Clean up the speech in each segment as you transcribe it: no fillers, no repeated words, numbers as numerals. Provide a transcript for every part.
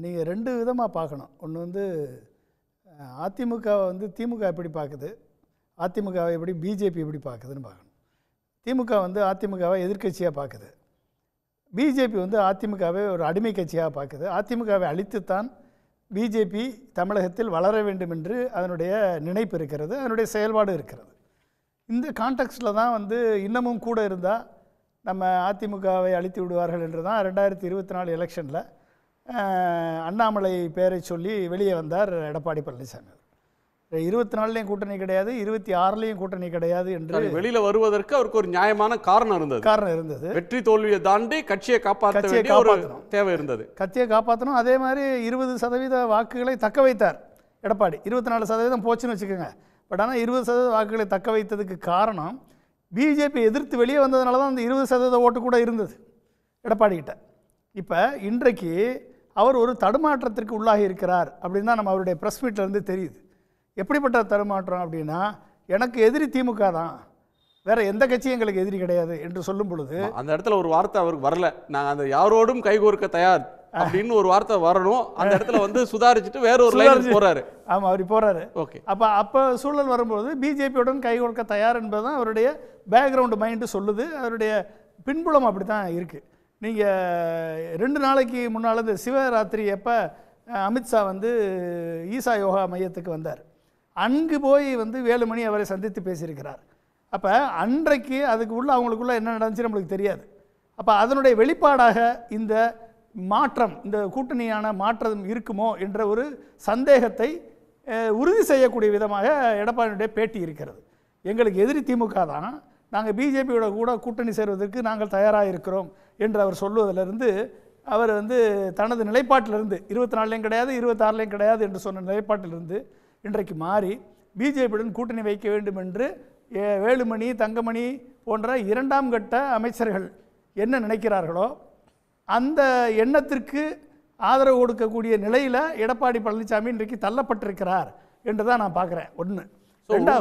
நீங்கள் 2 விதமாக பார்க்கணும். ஒன்று வந்து அதிமுகவை வந்து திமுக எப்படி பார்க்குது, அதிமுகவை எப்படி பிஜேபி எப்படி பார்க்குதுன்னு பார்க்கணும். திமுக வந்து அதிமுகவை எதிர்க்கட்சியாக பார்க்குது, பிஜேபி வந்து அதிமுகவை ஒரு அடிமை கட்சியாக பார்க்குது. அதிமுகவை அழித்துத்தான் பிஜேபி தமிழகத்தில் வளர வேண்டும் என்று அதனுடைய நினைப்பு இருக்கிறது, அதனுடைய செயல்பாடு இருக்கிறது. இந்த கான்டெக்ஸ்டில் தான் வந்து இன்னமும் கூட இருந்தால் நம்ம அதிமுகவை அழித்து விடுவார்கள் என்று தான் 2024 எலெக்ஷனில் அண்ணாமலை பேரை சொல்லி வெளியே வந்தார் எடப்பாடி பழனிசாமி. 24லேயும் கூட்டணி கிடையாது, 26லேயும் கூட்டணி கிடையாது என்று வெளியில் வருவதற்கு அவருக்கு ஒரு நியாயமான காரணம் இருந்தது. வெற்றி தோல்வியை தாண்டி கட்சியை காப்பாற்றணும், தேவை இருந்தது. கட்சியை காப்பாற்றணும். அதே மாதிரி 20% வாக்குகளை தக்க வைத்தார் எடப்பாடி. 24% போச்சுன்னு வச்சுக்கோங்க. பட் ஆனால் 20% வாக்குகளை தக்க வைத்ததுக்கு காரணம் பிஜேபி எதிர்த்து வெளியே வந்ததுனால தான் அந்த 20% ஓட்டு கூட இருந்தது எடப்பாடிக்கிட்ட. இப்போ இன்றைக்கு அவர் ஒரு தடுமாற்றத்திற்கு உள்ளாகி இருக்கிறார் அப்படின்னு தான் நம்ம அவருடைய ப்ரெஸ் மீட்லேருந்து தெரியுது. எப்படிப்பட்ட தடுமாற்றம் அப்படின்னா, எனக்கு எதிரி திமுக தான், வேற எந்த கட்சியும் எங்களுக்கு எதிரி கிடையாது என்று சொல்லும் பொழுது அந்த இடத்துல ஒரு வார்த்தை அவருக்கு வரல. நாங்கள் அந்த யாரோடும் கைகோர்க்க தயார் அப்படின்னு ஒரு வார்த்தை வரணும். அந்த இடத்துல வந்து சுதாரிச்சுட்டு வேற ஒரு லைன் போறாரு. ஆமாம், அவர் போறாரு. ஓகே, அப்போ சூழல் வரும்போது பிஜேபியுடன் கைகோர்க்க தயார் என்பதுதான் அவருடைய பேக்ரவுண்டு மைண்டு சொல்லுது. அவருடைய பின்புலம் அப்படி தான் இருக்குது. நீங்கள் 2 நாளைக்கு முன்னால் இந்த சிவராத்திரி எப்போ அமித்ஷா வந்து ஈசா யோகா மையத்துக்கு வந்தார், அங்கு போய் வந்து வேலுமணி அவரை சந்தித்து பேசியிருக்கிறார். அப்போ அன்றைக்கு அதுக்கு உள்ள அவங்களுக்குள்ள என்ன நடந்துச்சு நம்மளுக்கு தெரியாது. அப்போ அதனுடைய வெளிப்பாடாக இந்த மாற்றம், இந்த கூட்டணியான மாற்றம் இருக்குமோ என்ற ஒரு சந்தேகத்தை உறுதி செய்யக்கூடிய விதமாக எடப்பாடியுடைய பேட்டி இருக்கிறது. எங்களுக்கு எதிரி திமுக தான், நாங்கள் பிஜேபியோட கூட கூட்டணி சேர்வதற்கு நாங்கள் தயாராக இருக்கிறோம் என்று அவர் சொல்லுவதிலிருந்து அவர் வந்து தனது நிலைப்பாட்டிலிருந்து 24லேயும் கிடையாது 26லேயும் கிடையாது என்று சொன்ன நிலைப்பாட்டிலிருந்து இன்றைக்கு மாறி பிஜேபியுடன் கூட்டணி வைக்க வேண்டும் என்று வேலுமணி, தங்கமணி போன்ற 2ஆம் கட்ட அமைச்சர்கள் என்ன நினைக்கிறார்களோ அந்த எண்ணத்திற்கு ஆதரவு கொடுக்கக்கூடிய நிலையில் எடப்பாடி பழனிசாமி இன்றைக்கு தள்ளப்பட்டிருக்கிறார் என்று தான் நான் பார்க்குறேன். ஒன்று.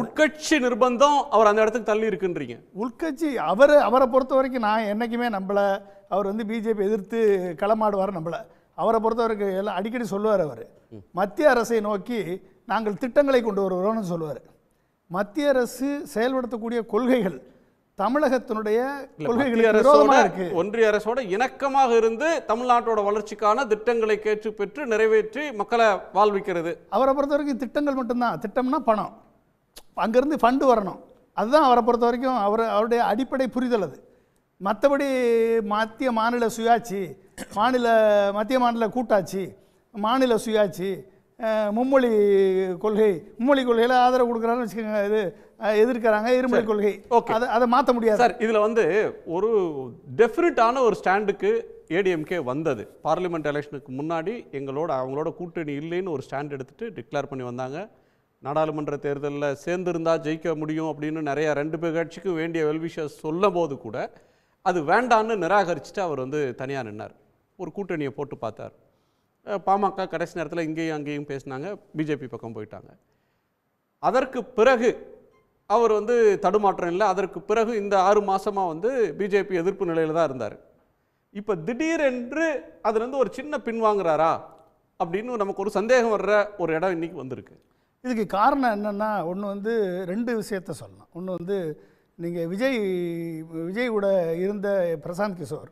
உட்கட்சி நிர்பந்தம் அவர் அந்த இடத்துக்கு தள்ளி இருக்குன்றீங்க. உள்கட்சி அவரை பொறுத்த வரைக்கும் நான் என்றைக்குமே நம்பலை. அவர் வந்து பிஜேபி எதிர்த்து களமாடுவார் நம்பலை. அவரை பொறுத்த வரைக்கும் எல்லாம் அடிக்கடி சொல்லுவார். அவர் மத்திய அரசை நோக்கி நாங்கள் திட்டங்களை கொண்டு வருவோம்னு சொல்லுவார். மத்திய அரசு செயல்படுத்தக்கூடிய கொள்கைகள் தமிழகத்தினுடைய கொள்கைகள் ஒன்றிய அரசோட இணக்கமாக இருந்து தமிழ்நாட்டோட வளர்ச்சிக்கான திட்டங்களை கேட்டு பெற்று நிறைவேற்றி மக்களை வாழ்விக்கிறது. அவரை பொறுத்த வரைக்கும் திட்டங்கள் மட்டும்தான். திட்டம்னா பணம், அங்கேருந்து ஃபண்டு வரணும், அதுதான் அவரை பொறுத்த வரைக்கும் அவருடைய அடிப்படை புரிதல். அது மற்றபடி மத்திய மாநில சுயாட்சி, மத்திய மாநில கூட்டாட்சி, மாநில சுயாட்சி, மும்மொழி கொள்கையில் ஆதரவு கொடுக்குறான்னு வச்சுக்கோங்க. இது எதிர்க்கிறாங்க இருமொழி கொள்கை, அதை மாற்ற முடியாது சார். இதில் வந்து ஒரு டெஃபினட்டான ஒரு ஸ்டாண்டுக்கு ஏடிஎம்கே வந்தது. பார்லிமெண்ட் எலெக்ஷனுக்கு முன்னாடி அவங்களோட கூட்டணி இல்லைன்னு ஒரு ஸ்டாண்ட் எடுத்துட்டு டிக்ளேர் பண்ணி வந்தாங்க. நாடாளுமன்ற தேர்தலில் சேர்ந்திருந்தா ஜெயிக்க முடியும் அப்படின்னு நிறைய 2 கட்சிக்கும் வேண்டிய வெல்விஷர்ஸ் சொல்லும் போது கூட அது வேண்டான்னு நிராகரிச்சுட்டு அவர் வந்து தனியாக நின்னார். ஒரு கூட்டணியை போட்டு பார்த்தார். பாமக கடைசி நேரத்தில் இங்கேயும் அங்கேயும் பேசினாங்க, பிஜேபி பக்கம் போயிட்டாங்க. அதற்கு பிறகு அவர் வந்து தடுமாற்றம் இல்லை. அதற்கு பிறகு இந்த 6 மாதமாக வந்து பிஜேபி எதிர்ப்பு நிலையில் தான் இருந்தார். இப்போ திடீரென்று அதுலேருந்து ஒரு சின்ன பின்வாங்குறாரா அப்படின்னு நமக்கு ஒரு சந்தேகம் வர்ற ஒரு இடம் இன்னைக்கு வந்திருக்கு. இதுக்கு காரணம் என்னென்னா, ஒன்று வந்து 2 விஷயத்த சொல்லலாம். ஒன்று வந்து நீங்கள் விஜய் கூட இருந்த பிரசாந்த் கிஷோர்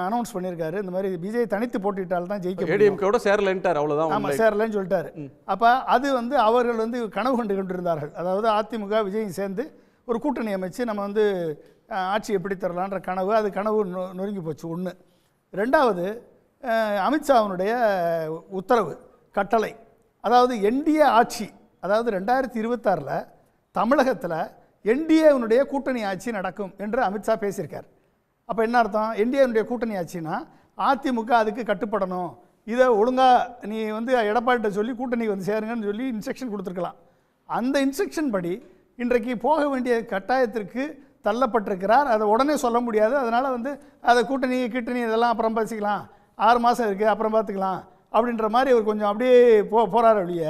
அனௌன்ஸ் பண்ணியிருக்காரு, இந்த மாதிரி விஜய் தனித்து போட்டிட்டால் தான் ஜெயிக்க முடியும், ஏடிஎம்கேவோட சேரலைன்ட்டார், அவ்வளோதான். ஆமாம், சேரலைன்னு சொல்லிட்டாரு. அப்போ அது வந்து அவர்கள் வந்து கனவு கண்டு கொண்டிருந்தார்கள். அதாவது அதிமுக விஜயும் சேர்ந்து ஒரு கூட்டணி அமைச்சு நம்ம வந்து ஆட்சி எப்படி தரலான்ற கனவு, அது கனவு நொறுங்கி போச்சு. ஒன்று. 2வது, அமித்ஷாவினுடைய உத்தரவு கட்டளை, அதாவது என்டிஏ ஆட்சி, அதாவது 2026 தமிழகத்தில் என்டிஏனுடைய கூட்டணி ஆட்சி நடக்கும் என்று அமித்ஷா பேசியிருக்கார். அப்போ என்ன அர்த்தம்? என்டிஏனுடைய கூட்டணி ஆட்சினா அதிமுக அதுக்கு கட்டுப்படணும், இதை ஒழுங்காக நீ வந்து எடப்பாடிட்ட சொல்லி கூட்டணி வந்து சேருங்கன்னு சொல்லி இன்ஸ்ட்ரக்ஷன் கொடுத்துருக்கலாம். அந்த இன்ஸ்ட்ரக்ஷன் படி இன்றைக்கு போக வேண்டிய கட்டாயத்திற்கு தள்ளப்பட்டிருக்கிறார். அதை உடனே சொல்ல முடியாது. அதனால் வந்து அதை கூட்டணி இதெல்லாம் அப்புறம் பேசிக்கலாம், 6 மாதம் இருக்குது அப்புறம் பார்த்துக்கலாம் அப்படின்ற மாதிரி அவர் கொஞ்சம் அப்படியே போகிறார் வழிய.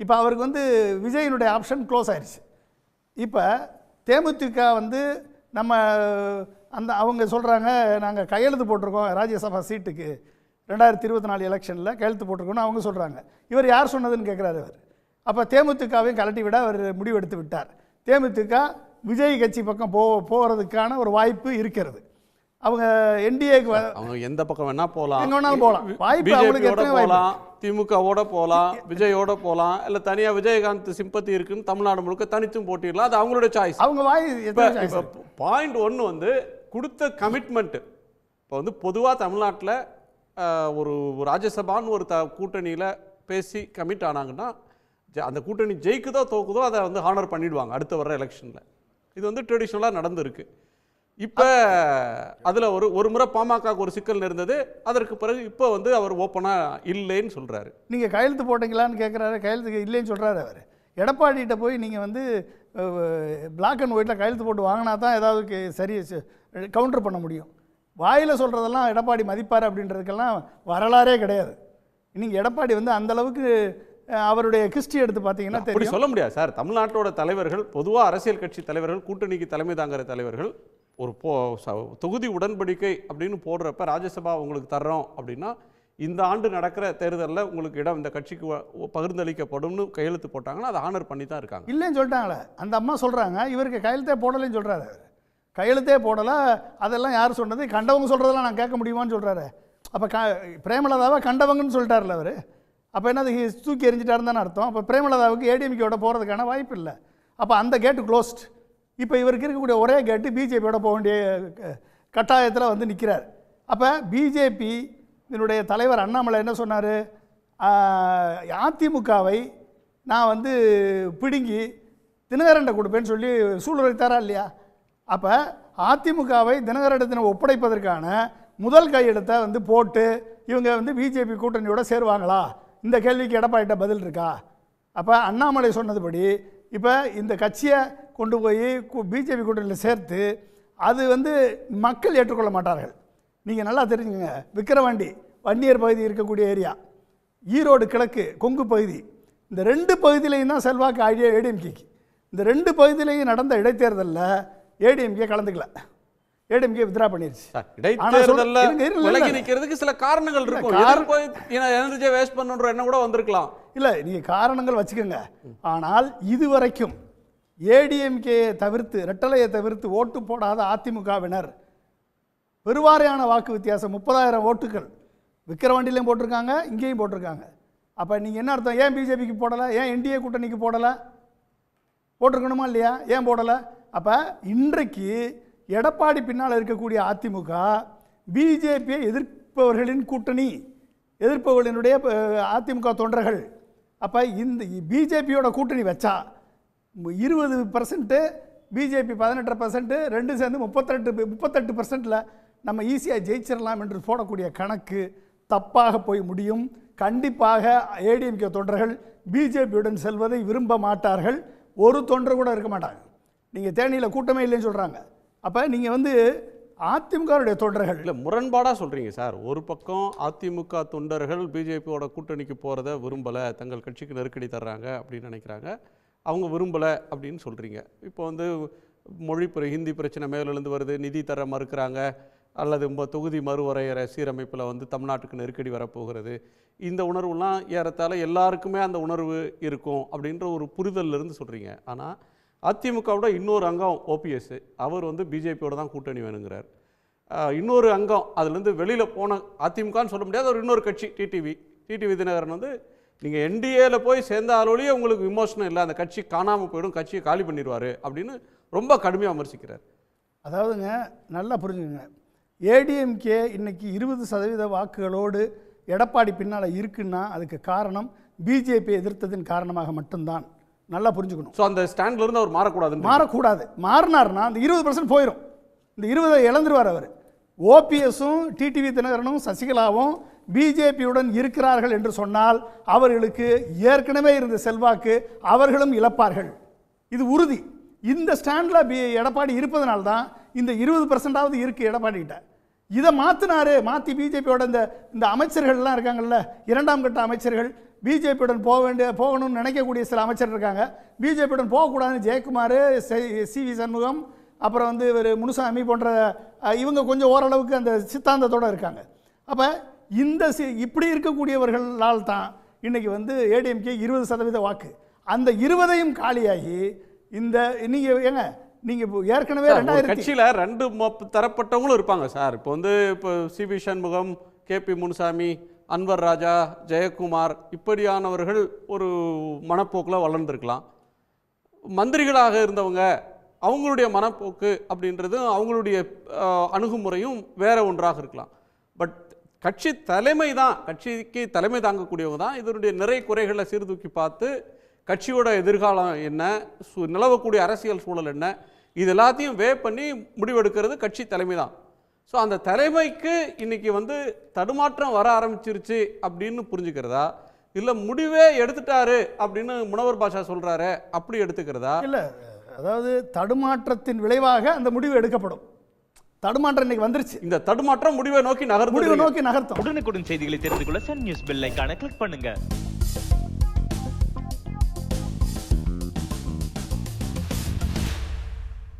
இப்போ அவருக்கு வந்து விஜயினுடைய ஆப்ஷன் க்ளோஸ் ஆயிடுச்சு. இப்போ தேமுதிக வந்து நம்ம அவங்க சொல்கிறாங்க, நாங்கள் கையெழுத்து போட்டிருக்கோம் ராஜ்யசபா சீட்டுக்கு, 2024 எலெக்ஷனில் கையெழுத்து போட்டிருக்கோன்னு அவங்க சொல்கிறாங்க. இவர் யார் சொன்னதுன்னு கேட்குறாரு அவர். அப்போ தேமுதிகவையும் கலட்டி விட அவர் முடிவெடுத்து விட்டார். தேமுதிக விஜய் கட்சி பக்கம் போகிறதுக்கான ஒரு வாய்ப்பு இருக்கிறது. அவங்க என்டிஏக்கு அவங்க எந்த பக்கம் வேணா போகலாம், எங்கே வேணாலும் போகலாம். வாய்ப்பு அவங்களுக்கு எத்தனை போகலாம், திமுகவோட போகலாம், விஜயோட போகலாம், இல்லை தனியாக விஜயகாந்த் சிம்பத்தி இருக்குன்னு தமிழ்நாடு முழுக்க தனித்தும் போட்டிடலாம். அது அவங்களோட சாய்ஸ். அவங்க பாயிண்ட் ஒன்று வந்து கொடுத்த கமிட்மெண்ட். இப்போ வந்து பொதுவாக தமிழ்நாட்டில் ஒரு ராஜ்யசபான்னு ஒரு கூட்டணியில் பேசி கமிட் ஆனாங்கன்னா அந்த கூட்டணி ஜெயிக்குதோ தோக்குதோ அதை வந்து ஹானர் பண்ணிடுவாங்க அடுத்த வர்ற எலெக்ஷனில். இது வந்து ட்ரெடிஷ்னலாக நடந்திருக்கு. இப்போ அதில் ஒரு முறை பாமகவுக்கு ஒரு சிக்கல் இருந்தது. அதற்கு பிறகு இப்போ வந்து அவர் ஓப்பனாக இல்லைன்னு சொல்கிறாரு. நீங்கள் கையெழுத்து போட்டிங்களான்னு கேட்குறாரு. கையெழுத்து இல்லைன்னு சொல்கிறாரு அவர். எடப்பாடிகிட்ட போய் நீங்கள் வந்து பிளாக் அண்ட் ஒயிட்டில் கையெழுத்து போட்டு வாங்கினா தான் ஏதாவது சரி கவுண்டர் பண்ண முடியும். வாயில் சொல்கிறதெல்லாம் எடப்பாடி மதிப்பார் அப்படின்றதுக்கெல்லாம் வரலாறே கிடையாது. நீங்கள் எடப்பாடி வந்து அந்தளவுக்கு அவருடைய கிறிஸ்டி எடுத்து பார்த்தீங்கன்னா அப்படி சொல்ல முடியாது சார். தமிழ்நாட்டோட தலைவர்கள், பொதுவாக அரசியல் கட்சி தலைவர்கள், கூட்டணிக்கு தலைமை தாங்கிற தலைவர்கள் ஒரு தொகுதி உடன்படிக்கை அப்படின்னு போடுறப்ப ராஜ்யசபா உங்களுக்கு தர்றோம் அப்படின்னா இந்த ஆண்டு நடக்கிற தேர்தலில் உங்களுக்கு இடம் இந்த கட்சிக்கு பகிர்ந்தளிக்கப்படும்னு கையெழுத்து போட்டாங்கன்னா அதை ஆனர் பண்ணி தான் இருக்காங்க. இல்லைன்னு சொல்லிட்டாங்களே அந்த அம்மா சொல்கிறாங்க. இவருக்கு கையெழுத்தே போடலைன்னு சொல்கிறாரு. அவர் கையெழுத்தே போடலை. அதெல்லாம் யார் சொன்னது? கண்டவங்க சொல்கிறதெல்லாம் நான் கேட்க முடியுமான்னு சொல்கிறாரு. அப்போ பிரேமலதாவை கண்டவங்கன்னு சொல்லிட்டார்ல அவர். அப்போ என்னது தூக்கி எறிஞ்சிட்டாருன்னு தானே அர்த்தம். அப்போ பிரேமலதாவுக்கு ஏடிஎம்கேயோட போகிறதுக்கான வாய்ப்பு இல்லை. அப்போ அந்த கேட்டு க்ளோஸ்ட். இப்போ இவருக்கு இருக்கக்கூடிய ஒரே கேட்டு பிஜேபியோட போக வேண்டிய கட்டாயத்தில் வந்து நிற்கிறார். அப்போ பிஜேபி இதனுடைய தலைவர் அண்ணாமலை என்ன சொன்னார்? அதிமுகவை நான் வந்து பிடுங்கி தினகரன்ட்ட கொடுப்பேன்னு சொல்லி சூளுரைத்தாரா இல்லையா? அப்போ அதிமுகவை தினகரனிடத்தினை ஒப்படைப்பதற்கான முதல் கையெழுத்தை வந்து போட்டு இவங்க வந்து பிஜேபி கூட்டணியோட சேருவாங்களா? இந்த கேள்விக்கு எடப்பாடிட்ட பதில் இருக்கா? அப்போ அண்ணாமலை சொன்னதுபடி இப்போ இந்த கட்சியை கொண்டு போய் பிஜேபி கூட்டணியில் சேர்த்து அது வந்து மக்கள் ஏற்றுக்கொள்ள மாட்டார்கள். நீங்கள் நல்லா தெரிஞ்சுங்க. விக்கிரவாண்டி வன்னியர் பகுதி இருக்கக்கூடிய ஏரியா, ஈரோடு கிழக்கு கொங்கு பகுதி, இந்த 2 பகுதியிலையும் தான் செல்வாக்கு ஏடிஎம்கேக்கு. இந்த 2 பகுதியிலையும் நடந்த இடைத்தேர்தலில் ஏடிஎம்கே கலந்துக்கல. ஏடிஎம்கே வித்ரா பண்ணிருச்சு. இடைத்தேர்தலில் விலகி நிற்கிறதுக்கு சில காரணங்கள் இருக்கும். எனர்ஜியை வேஸ்ட் பண்ணுன்ற எண்ணம் கூட வந்திருக்கலாம். இல்லை, நீங்கள் காரணங்கள் வச்சுக்கோங்க. ஆனால் இதுவரைக்கும் ஏடிஎம்கே தவிர்த்து, ரெட்டலையை தவிர்த்து ஓட்டு போடாத அதிமுகவினர் பெருவாரியான வாக்கு வித்தியாசம் 30,000 ஓட்டுகள் விக்கிரவாண்டிலையும் போட்டிருக்காங்க, இங்கேயும் போட்டிருக்காங்க. அப்போ நீங்கள் என்ன அர்த்தம்? ஏன் பிஜேபிக்கு போடலை? ஏன் என்டிஏ கூட்டணிக்கு போடலை? போட்டிருக்கணுமா இல்லையா? ஏன் போடலை? அப்போ இன்றைக்கு எடப்பாடி பின்னால் இருக்கக்கூடிய அதிமுக பிஜேபியை எதிர்ப்பவர்களின் கூட்டணி, எதிர்ப்பவர்களினுடைய அதிமுக தொண்டர்கள். அப்போ இந்த பிஜேபியோட கூட்டணி வச்சா 20%, பிஜேபி 18%, ரெண்டு சேர்ந்து 38%ல் நம்ம ஈஸியாக ஜெயிச்சிடலாம் என்று போடக்கூடிய கணக்கு தப்பாக போய் முடியும். கண்டிப்பாக ஏடிஎம்கே தொண்டர்கள் பிஜேபியுடன் செல்வதை விரும்ப மாட்டார்கள். ஒரு தொண்டர் கூட இருக்க மாட்டாங்க. நீங்கள் தேனியில் கூட்டமே இல்லைன்னு சொல்கிறாங்க. அப்போ நீங்கள் வந்து அதிமுகவுடைய தொண்டர்கள் இல்லை, முரண்பாடாக சொல்கிறீங்க சார். ஒரு பக்கம் அதிமுக தொண்டர்கள் பிஜேபியோட கூட்டணிக்கு போகிறத விரும்பலை, தங்கள் கட்சிக்கு நெருக்கடி தர்றாங்க அப்படின்னு நினைக்கிறாங்க. அவங்க விரும்பலை அப்படின்னு சொல்கிறீங்க. இப்போ வந்து ஹிந்தி பிரச்சனை மேலிருந்து வருது, நிதி தர மறுக்கிறாங்க, அல்லது தொகுதி மறுவரையறை சீரமைப்பில் வந்து தமிழ்நாட்டுக்கு நெருக்கடி வரப்போகிறது. இந்த உணர்வுலாம் ஏறத்தாழ எல்லாருக்குமே அந்த உணர்வு இருக்கும் அப்படின்ற ஒரு புரிதலிருந்து சொல்கிறீங்க. ஆனால் அதிமுகவோட இன்னொரு அங்கம் ஓபிஎஸ், அவர் வந்து பிஜேபியோட தான் கூட்டணி வேணுங்கிறார். இன்னொரு அங்கம் அதுலேருந்து வெளியில் போன அதிமுகன்னு சொல்ல முடியாது, ஒரு இன்னொரு கட்சி டிடிவி தினகரன் வந்து நீங்கள் என்டிஏல போய் சேர்ந்தாலோடையே உங்களுக்கு விமோசனம் இல்லை, அந்த கட்சி காணாமல் போயிடும், கட்சியை காலி பண்ணிடுவார் அப்படின்னு ரொம்ப கடுமையாக விமர்சிக்கிறார். அதாவதுங்க, நல்லா புரிஞ்சுங்க. ஏடிஎம்கே இன்னைக்கு 20% வாக்குகளோடு எடப்பாடி பின்னால் இருக்குன்னா அதுக்கு காரணம் பிஜேபி எதிர்த்ததின் காரணமாக மட்டும்தான். நல்லா புரிஞ்சுக்கணும். ஸோ அந்த ஸ்டாண்ட்லேருந்து அவர் மாறக்கூடாது. மாறினார்னா அந்த 20% போயிடும். இந்த 20 இழந்துருவார் அவர். ஓபிஎஸும் டிடிவி தினகரனும் சசிகலாவும் பிஜேபியுடன் இருக்கிறார்கள் என்று சொன்னால் அவர்களுக்கு ஏற்கனவே இருந்த செல்வாக்கு அவர்களும் இழப்பார்கள். இது உறுதி. இந்த ஸ்டாண்டில் எடப்பாடி இருப்பதனால்தான் இந்த 20%ஆவது இருக்குது எடப்பாடிக்கிட்ட. இதை மாற்றி பிஜேபியோட இந்த அமைச்சர்கள்லாம் இருக்காங்கல்ல, 2ஆம் கட்ட அமைச்சர்கள், பிஜேபியுடன் போகணும்னு நினைக்கக்கூடிய சில அமைச்சர் இருக்காங்க. பிஜேபியுடன் போகக்கூடாதுன்னு ஜெயக்குமார், சிவி சண்முகம், அப்புறம் வந்து இவர் முனுசாமி போன்ற இவங்க கொஞ்சம் ஓரளவுக்கு அந்த சித்தாந்தத்தோடு இருக்காங்க. அப்போ இப்படி இருக்கக்கூடியவர்களால் தான் இன்னைக்கு வந்து ஏடிஎம்கே 20% வாக்கு. அந்த 20ஐயும் காலியாகி இந்த நீங்க ஏற்கனவே கட்சியில 2 தரப்பட்டவங்களும் இருப்பாங்க சார். இப்போ வந்து இப்போ சிவி சண்முகம், கேபி முனுசாமி, அன்வர் ராஜா, ஜெயக்குமார் இப்படியானவர்கள் ஒரு மனப்போக்கில் வளர்ந்துருக்கலாம். மந்திரிகளாக இருந்தவங்க அவங்களுடைய மனப்போக்கு அப்படின்றது அவங்களுடைய அணுகுமுறையும் வேற ஒன்றாக இருக்கலாம். பட் கட்சி தலைமை தான், கட்சிக்கு தலைமை தாங்கக்கூடியவங்க தான் இதனுடைய நிறை குறைகளை சீர்தூக்கி பார்த்து கட்சியோட எதிர்காலம் என்ன, நிலவக்கூடிய அரசியல் சூழல் என்ன, இது எல்லாத்தையும் பண்ணி முடிவெடுக்கிறது கட்சி தலைமை தான். ஸோ அந்த தலைமைக்கு இன்னைக்கு வந்து தடுமாற்றம் வர ஆரம்பிச்சிருச்சு அப்படின்னு புரிஞ்சுக்கிறதா, இல்லை முடிவே எடுத்துட்டாரு அப்படின்னு முனவர் பாஷா சொல்றாரு அப்படி எடுத்துக்கிறதா? இல்லை, அதாவது தடுமாற்றத்தின் விளைவாக அந்த முடிவு எடுக்கப்படும். தடுமாற்றம் இன்னைக்கு வந்துருச்சு. இந்த தடுமாற்றம் முடிவை நோக்கி நகர்த்தும். உடனுக்குடன் செய்திகளை தெரிந்து கொள்ள சன் நியூஸ் பெல் ஐகானை கிளிக் பண்ணுங்க.